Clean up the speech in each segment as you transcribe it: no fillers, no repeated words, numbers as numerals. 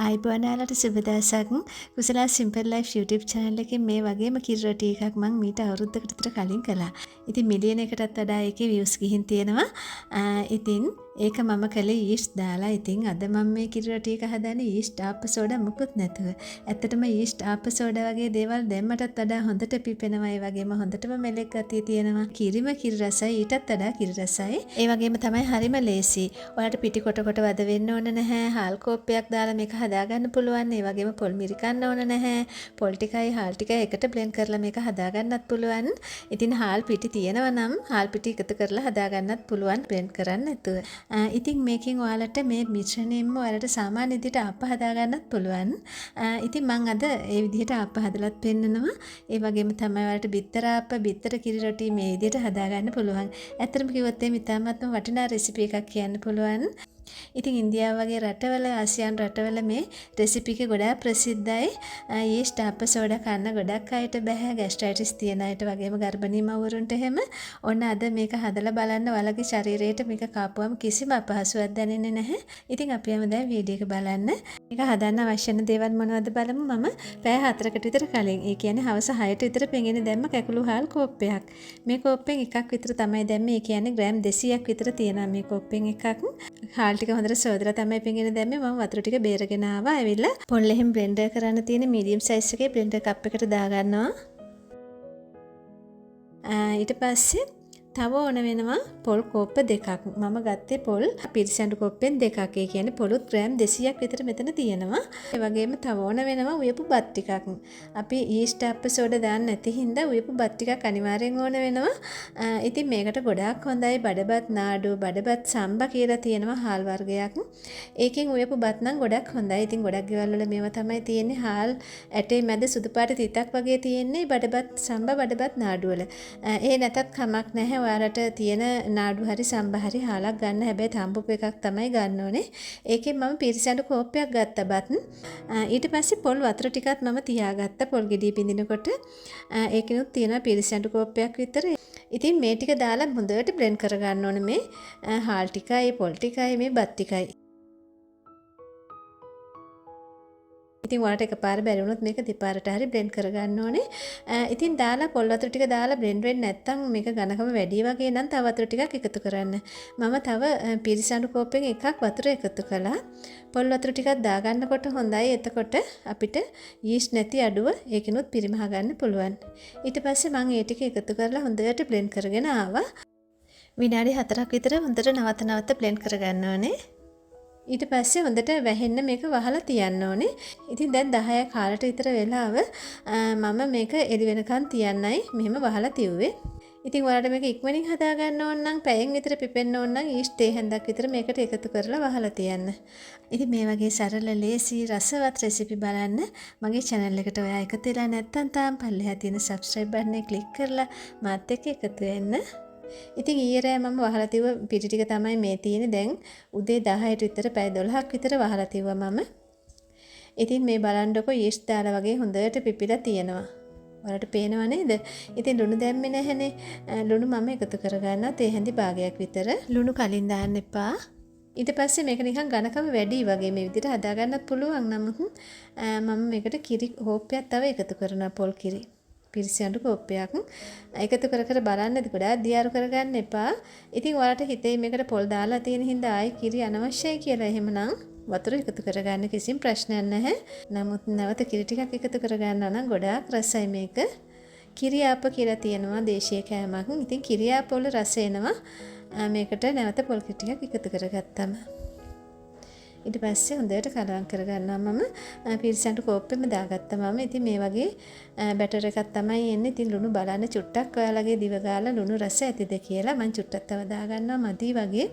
ආයිබෝන් ඔයාලට සුබ දවසක්. කුසලා සිම්පල් ලයිෆ් YouTube channel එකේ මේ වගේම කිරි රොටි එකක් මම මීට අවුරුද්දකට විතර කලින් කළා. ඉතින් මිලියන එකටත් වඩා ඒකේ views ගිහින් තියෙනවා. ඉතින් ඒක මම කළේ yeast දාලා. ඉතින් අද මම මේ කිරි රොටි එක හදන්නේ yeast ආප්ප සෝඩා මුකුත් නැතුව. ඇත්තටම yeast ආප්ප සෝඩා වගේ දේවල් දැම්මටත් වඩා හොඳට පිපෙනවා. ඒ වගේම හොඳටම මෙලෙක් ගතිය තියෙනවා. කිරිම කිරි රසයි ඊටත් වඩා කිරි රසයි. ඒ වගේම තමයි හරිම ලේසි. ඔයාලට පිටි කොට කොට වද වෙන්න ඕන නැහැ. හාල් කෝප්පයක් දාලා මේක හදාගන්න පුළුවන්. ඒ වගේම පොල් මිරි කන්න ඕන නැහැ. පොල් ටිකයි හාල් ටිකයි එකට බ්ලෙන්ඩ් කරලා මේක හදාගන්නත් පුළුවන්. ඉතින් හාල් පිටි තියෙනවා නම් හාල් පිටි එකතු කරලා හදාගන්නත් පුළුවන් බ්ලෙන්ඩ් කරන්න නැතුව. ඉතින් මේකෙන් ඔයාලට මේ මිශ්‍රණයෙන්ම ඔයාලට සාමාන්‍ය විදිහට ආප්ප හදාගන්නත් පුළුවන්. ඉතින් මම අද ඒ විදිහට ආප්ප හදලත් පෙන්නනවා. ඒ වගේම තමයි ඔයාලට බිත්තර ආප්ප, බිත්තර කිරි රොටි මේ විදිහට හදාගන්න පුළුවන්. ඇත්තටම කිව්වොත් මේ ඉතාමත්ම වටිනා රෙසිපි එකක් කියන්න පුළුවන්. ඉතින් ඉන්දියාව වගේ රටවල ආසියානු රටවල මේ රෙසිපි එක ගොඩාක් ප්‍රසිද්ධයි. yeast ආප්ප සෝඩා කන්න ගොඩක් අයට බෑ. ગેස්ට්‍රයිටිස් තියෙන අයට වගේම ගර්භණී මව්වරුන්ට එහෙම. ඔන්න අද මේක හදලා බලන්න ඔයාලගේ ශරීරයට මේක කාපුවම කිසිම අපහසුයක් දැනෙන්නේ නැහැ. ඉතින් අපි යමු දැන් වීඩියෝ එක බලන්න. මේක හදන්න අවශ්‍ය වෙන දේවල් මොනවද බලමු. මම පැය 4කට විතර කලින්, ඒ කියන්නේ හවස 6ට විතර පෙඟෙන දැම්ම කැකුළු හාල් කෝප්පයක්. මේ කෝප්පෙන් එකක් විතර තමයි දැම්මේ. ඒ කියන්නේ ග්‍රෑම් 200ක් විතර තියෙනවා මේ කෝප්පෙන් එකක්. හාල් ටික හොඳට සෝදලා තමයි පෙඟෙන දැම්මේ. මම වතුර ටික බේරගෙන ආවා. ඇවිල්ලා පොල් එහෙම බ්ලෙන්ඩර් කරන්න තියෙන මීඩියම් සයිස් එකේ බ්ලෙන්ඩර් කප් එකට දාගන්නවා. ඊට පස්සේ තව ඕන වෙනවා පොල් කෝප්ප දෙකක්. මම ගත්තේ පොල් පිරිසැඬු කොප්පෙන් දෙකක්. ඒ කියන්නේ පොලුත් ග්‍රෑම් 200ක් විතර මෙතන තියෙනවා. ඒ වගේම තව ඕන වෙනවා උයපු බත් ටිකක්. අපි yeast ආප්ප සෝඩා දාන්න නැති හින්දා උයපු බත් ටිකක් අනිවාර්යෙන් ඕන වෙනවා. ඉතින් මේකට ගොඩාක් හොඳයි බඩබත් නාඩු, බඩබත් සම්බා කියලා තියෙනවා හාල් වර්ගයක්. ඒකෙන් උයපු බත් නම් ගොඩක් හොඳයි. ඉතින් ගොඩක් ගෙවල් වල මේවා තමයි තියෙන්නේ. හාල් ඇටේ මැද සුදු පාට තිතක් වගේ තියෙන්නේ බඩබත් සම්බා බඩබත් නාඩු වල. ඒ නැතත් කමක් නැහැ. ඔයාලට තියෙන නාඩු හරි සම්බා හරි හාලක් ගන්න. හැබැයි තම්බුපු එකක් තමයි ගන්න ඕනේ. ඒකෙන් මම පිරිසැඬු කෝප්පයක් ගත්තා බත්. ඊට පස්සේ පොල් වතුර ටිකක් මම තියාගත්තා පොල් ගෙඩිය බින්දිනකොට. ඒකිනුත් තියෙනවා පිරිසැඬු කෝප්පයක් විතර. ඉතින් මේ ටික දාලා හොඳට බ්ලෙන්ඩ් කරගන්න ඕනේ මේ හාල් ටිකයි පොල් ටිකයි මේ බත් ටිකයි. ඉතින් ඔයාලට එකපාර බැරි වුණොත් මේක දෙපාරට හරි බ්ලෙන්ඩ් කරගන්න ඕනේ. ඉතින් දාලා පොල් වතුර ටික දාලා බ්ලෙන්ඩ් වෙන්නේ නැත්නම් මේක ඝනකම වැඩි වගේ නම් තව වතුර ටිකක් එකතු කරන්න. මම තව පිරිසැඬු කෝප්පෙන් එකක් වතුර එකතු කළා. පොල් වතුර ටිකක් දාගන්නකොට හොඳයි. එතකොට අපිට yeast නැති අඩුව ඒකිනුත් පිරිමහ ගන්න පුළුවන්. ඊට පස්සේ මම ඒ ටික එකතු කරලා හොඳට බ්ලෙන්ඩ් කරගෙන ආවා. විනාඩි 4ක් විතර හොඳට නවත බ්ලෙන්ඩ් කරගන්න ඕනේ. ඊට පස්සේ හොඳට වැහෙන්න මේක වහලා තියන්න ඕනේ. ඉතින් දැන් 10ක් කාලට විතර වෙලාව මම මේක එළි වෙනකන් තියන්නයි මෙහෙම වහලා තියුවේ. ඉතින් ඔයාලට මේක ඉක්මනින් හදා ගන්න ඕන නම් පැයෙන් විතර පිපෙන්න ඕන නම් yeast තේ හැන්දක් විතර මේකට එකතු කරලා වහලා තියන්න. ඉතින් මේ වගේ සරල ලේසි රසවත් රෙසිපි බලන්න මගේ channel එකට ඔයා එකතු වෙලා නැත්නම් තාම පල්ලෙහා තියෙන subscribe button එක click කරලා මාත් එක්ක එකතු වෙන්න. ඉතින් ඊයේ රෑ මම වහලා තියුව පිටි ටික තමයි මේ තියෙන්නේ. දැන් උදේ 10ට විතර පැය 12ක් විතර වහලා තියුවා මම. ඉතින් මේ බලන්නකො yeast දාලා වගේ හොඳට පිපිලා තියෙනවා. ඔයාලට පේනව නේද? ඉතින් ලුණු දැම්මේ නැහනේ. ලුණු මම එකතු කරගන්නවා තේ හැඳි භාගයක් විතර. ලුණු කලින් දාන්න එපා. ඊට පස්සේ මේක නිකන් ඝනකම වැඩි වගේ මේ විදිහට හදා ගන්නත් පුළුවන්. නමුත් මම මේකට කිරි හෝප්පයක් තව එකතු කරනවා පොල් කිරි. පිරිසිදු කෝප්පයක් එකතු කර බලන්න. ගොඩාක් දියාරු කරගන්න එපා. ඉතින් ඔයාලට හිතේ මේකට පොල් දාලා තියෙන හින්දා ආයි කිරි අනවශ්‍යයි කියලා. එහෙමනම් වතුර එකතු කරගන්න කිසිම ප්‍රශ්නයක් නැහැ. නමුත් නැවත කිරි ටිකක් එකතු කරගන්නවා නම් ගොඩාක් රසයි මේක. කිරි ආප්ප කියලා තියෙනවා දේශීය කෑමක්. ඉතින් කිරි ආප්ප වල රස එනවා මේකට නැවත පොල් කිරි ටිකක් එකතු කරගත්තම. ඊට පස්සේ හොඳට කලවම් කරගන්නවා මම. පිරිසැඬු කෝප්පෙම දාගත්තා මම. ඉතින් මේ වගේ බැටර් එකක් තමයි එන්නේ. ඉතින් ලුණු බලන්න චුට්ටක් ඔයාලගේ දිව ගාලා ලුණු රස ඇතිද කියලා මම චුට්ටක් තව දාගන්නවා මදි වගේ.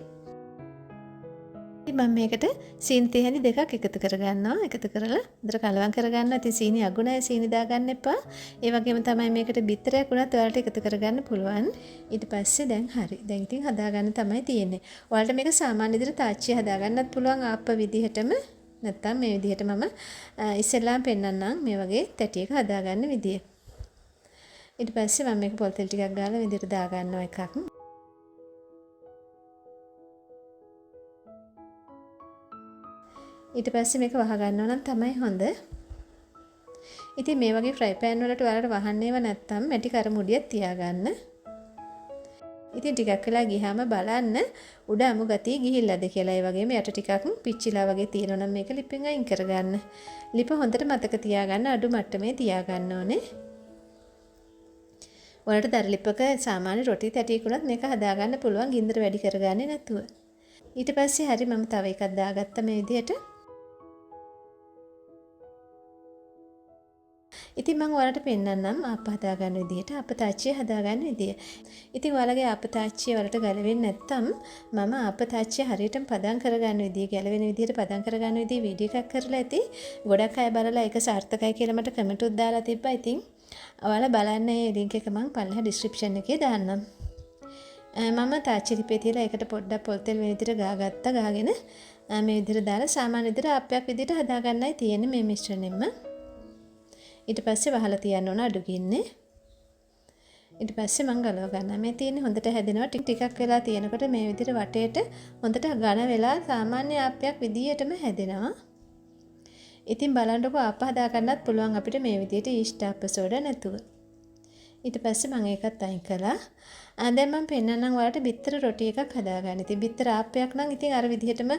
ඉතින් මම මේකට සීනි තේ හැඳි දෙකක් එකතු කරගන්නවා. එකතු කරලා හොඳට කලවම් කරගන්නවා. ඉතින් සීනි අගුණයි සීනි දාගන්න එපා. ඒ වගේම තමයි මේකට බිත්තරයක් උනත් ඔයාලට එකතු කරගන්න පුළුවන්. ඊට පස්සේ දැන් හරි. දැන් ඉතින් හදාගන්න තමයි තියෙන්නේ. ඔයාලට මේක සාමාන්‍ය විදිහට තාච්චිය හදාගන්නත් පුළුවන් ආප්ප විදිහටම. නැත්තම් මේ විදිහට මම ඉස්සෙල්ලාම පෙන්නන්නම් මේ වගේ තැටියක හදාගන්න විදිය. ඊට පස්සේ මම මේක පොල් තෙල් ටිකක් ගාලා විදිහට දාගන්නවා එකක්. ඊට පස්සේ මේක වහ ගන්නවා නම් තමයි හොඳ. ඉතින් මේ වගේ ෆ්‍රයි පෑන් වලට ඔයාලට වහන්නේව නැත්තම් මැටි කරමුඩියක් තියාගන්න. ඉතින් ටිකක් වෙලා ගියාම බලන්න උඩ අමු ගතිය ගිහිල්ලාද කියලා. ඒ වගේම යට ටිකක් පිච්චිලා වගේ තියෙනවා නම් මේක ලිපෙන් අයින් කරගන්න. ලිප හොඳට මතක තියාගන්න අඩු මට්ටමේ තියාගන්න ඕනේ. ඔයාලට දර ලිපක සාමාන්‍ය රොටි තැටියකුණත් මේක හදාගන්න පුළුවන් ගින්දර වැඩි කරගන්නේ නැතුව. ඊට පස්සේ හරි මම තව එකක් දාගත්තා මේ විදිහට. ඉතින් මම ඔයාලට පෙන්නන්නම් ආප්ප හදාගන්න විදිහට, ආප්ප තාච්චිය හදාගන්න විදිය. ඉතින් ඔයාලගේ ආප්ප තාච්චිය වලට ගැලවෙන්නේ නැත්නම් මම ආප්ප තාච්චිය හරියටම පදම් කරගන්න විදිය, ගැලවෙන විදිහට පදම් කරගන්න විදිය වීඩියෝ එකක් කරලා ඇති. ගොඩක් අය බලලා ඒක සාර්ථකයි කියලා මට කමෙන්ට් උත් දාලා තිබ්බා. ඉතින් ඔයාලා බලන්න මේ ලින්ක් එක මම පල්ලෙහා ඩිස්ක්‍රිප්ෂන් එකේ දාන්නම්. මම තාච්චි ලිපේ තියලා ඒකට පොඩ්ඩක් පොල් තෙල් මේ විදිහට ගාගත්තා. ගාගෙන මේ විදිහට දාලා සාමාන්‍ය විදිහට ආප්පයක් විදිහට හදාගන්නයි තියෙන්නේ මේ මිශ්‍රණයෙන්ම. ඊට පස්සේ වහලා තියන්න ඕන අඩු ගින්නේ. ඊට පස්සේ මම ගලව ගන්නවා. මේ තියෙන්නේ හොඳට හැදෙනවා. ටිකක් වෙලා තියෙනකොට මේ විදිහට වටේට හොඳට ඝන වෙලා සාමාන්‍ය ආප්පයක් විදිහටම හැදෙනවා. ඉතින් බලන්නකො ආප්ප හදා ගන්නත් පුළුවන් අපිට මේ විදිහට ඊස්ට් ආප්ප සෝඩා නැතුව. ඊට පස්සේ මම ඒකත් අයින් කළා. දැන් මම පෙන්නන්නම් ඔයාලට බිත්තර රොටි එකක් හදාගන්න. ඉතින් බිත්තර ආප්පයක් නම් ඉතින් අර විදිහටම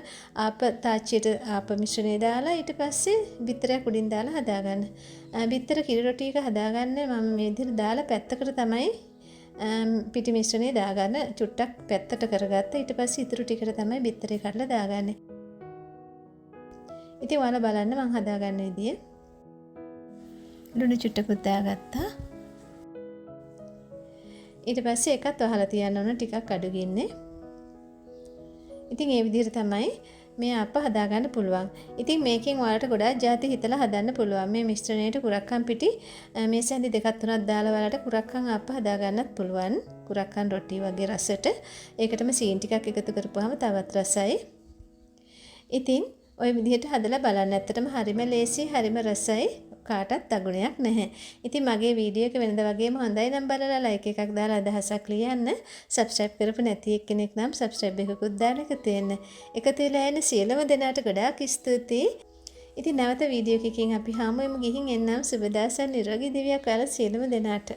ආප්ප තාච්චියට ආප්ප මිශ්‍රණය දාලා ඊට පස්සේ බිත්තරයක් උඩින් දාලා හදාගන්න. බිත්තර කිරි රොටි එක හදාගන්න මම මේ විදිහට දාලා පැත්තකට තමයි පිටි මිශ්‍රණය දාගන්න. චුට්ටක් පැත්තට කරගත්තා. ඊට පස්සේ ඉතුරු ටිකට තමයි බිත්තරේ කඩලා දාගන්නේ. ඉතින් ඔයාලා බලන්න මම හදාගන්න විදිය. ලුණු චුට්ටකුත් දාගත්තා. ඊට පස්සේ එකත් වහලා තියන්න ඕන ටිකක් අඩු ගින්නේ. ඉතින් මේ විදිහට තමයි මේ ආප්ප හදාගන්න පුළුවන්. ඉතින් මේකෙන් ඔයාලට ගොඩාක් ಜಾති හිතලා හදන්න පුළුවන්. මේ මිශ්‍රණයට කුරක්කන් පිටි මේ සැඳි දෙකක් තුනක් දාලා ඔයාලට කුරක්කන් ආප්ප හදාගන්නත් පුළුවන්. කුරක්කන් රොටි වගේ රසට. ඒකටම සීන් ටිකක් එකතු කරපුවාම තවත් රසයි. ඉතින් ওই විදිහට හදලා බලන්න. ඇත්තටම හරිම ලේසි, හරිම රසයි. කාටත් අගුණයක් නැහැ. ඉතින් මගේ වීඩියෝ එක වෙනද වගේම හොඳයි නම් බලලා ලයික් එකක් දාලා අදහසක් ලියන්න. සබ්ස්ක්‍රයිබ් කරපු නැති එක්කෙනෙක් නම් සබ්ස්ක්‍රයිබ් එකකුත් දාලා එකතු වෙන්න. එකතු වෙලා ඉන්න සියලුම දෙනාට ගොඩාක් ස්තුතියි. ඉතින් නැවත වීඩියෝ එකකින් අපි හමු වෙමු. ගිහින් එන්නම්. සුබ දවසක් නිරෝගී දිවියක් ඔයාලා සියලුම දෙනාට.